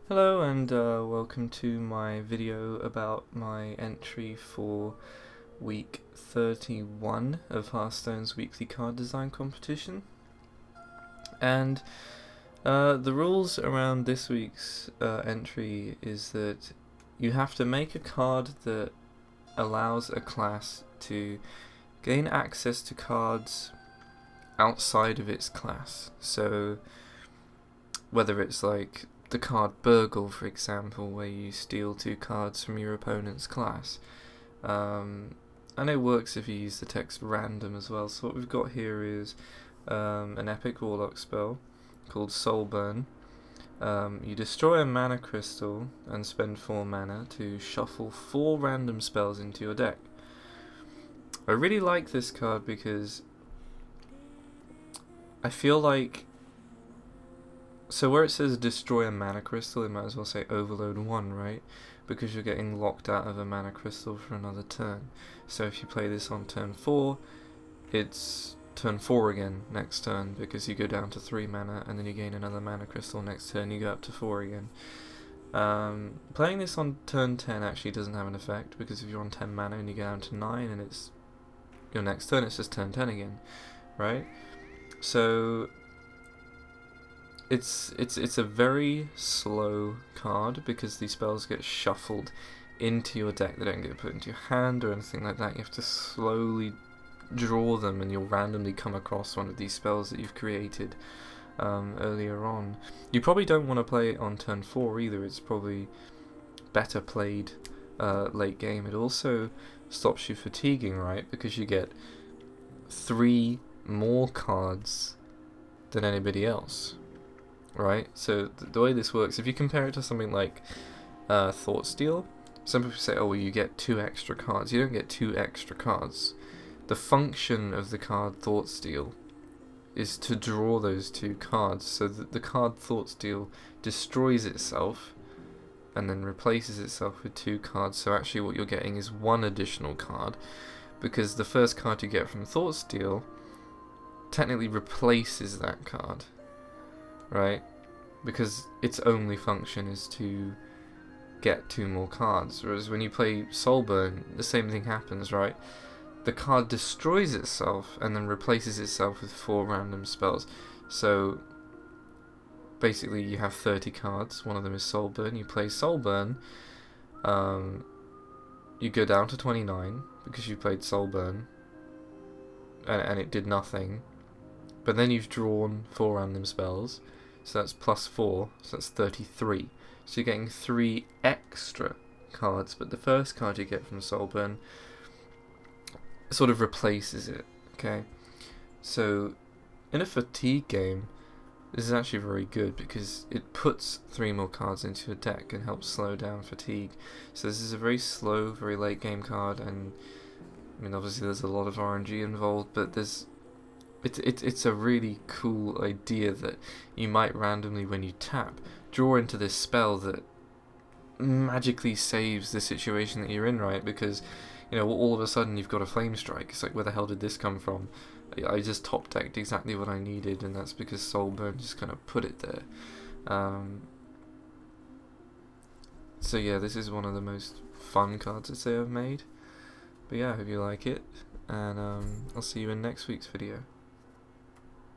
Hello and welcome to my video about my entry for week 31 of Hearthstone's weekly card design competition. And the rules around this week's entry is that you have to make a card that allows a class to gain access to cards outside of its class. So whether it's like the card Burgle, for example, where you steal 2 cards from your opponent's class. And it works if you use the text random as well. So what we've got here is an epic warlock spell called Soulburn. You destroy a mana crystal and spend 4 mana to shuffle 4 random spells into your deck. I really like this card because I feel like, so where it says destroy a mana crystal, it might as well say overload 1, right? Because you're getting locked out of a mana crystal for another turn. So if you play this on turn 4, it's turn 4 again next turn, because you go down to 3 mana and then you gain another mana crystal next turn, you go up to 4 again. Playing this on turn 10 actually doesn't have an effect, because if you're on 10 mana and you go down to 9 and it's your next turn, it's just turn 10 again, right? So it's a very slow card because these spells get shuffled into your deck. They don't get put into your hand or anything like that. You have to slowly draw them, and you'll randomly come across one of these spells that you've created earlier on. You probably don't want to play it on turn 4 either. It's probably better played late game. It also stops you fatiguing, right? Because you get 3 more cards than anybody else. Right, so the way this works, if you compare it to something like Thought Steal, some people say, oh, well, you get 2 extra cards. You don't get 2 extra cards. The function of the card Thought Steal is to draw those 2 cards, so that the card Thought Steal destroys itself and then replaces itself with 2 cards. So actually what you're getting is 1 additional card, because the first card you get from Thought Steal technically replaces that card. Right, because its only function is to get 2 more cards, whereas when you play Soulburn, the same thing happens, right? The card destroys itself and then replaces itself with 4 random spells. So basically you have 30 cards, one of them is Soulburn. You play Soulburn, you go down to 29 because you played Soulburn and it did nothing, but then you've drawn 4 random spells. So that's plus 4, so that's 33. So you're getting 3 extra cards, but the first card you get from Soulburn sort of replaces it, okay? So in a fatigue game, this is actually very good because it puts 3 more cards into your deck and helps slow down fatigue. So this is a very slow, very late game card, and I mean obviously there's a lot of RNG involved, but it's a really cool idea that you might randomly, when you tap, draw into this spell that magically saves the situation that you're in, right? Because, you know, all of a sudden you've got a Flame Strike. It's like, where the hell did this come from? I just top decked exactly what I needed, and that's because Soulburn just kind of put it there. So yeah, this is one of the most fun cards I'd say I've made. But yeah, I hope you like it, and I'll see you in next week's video.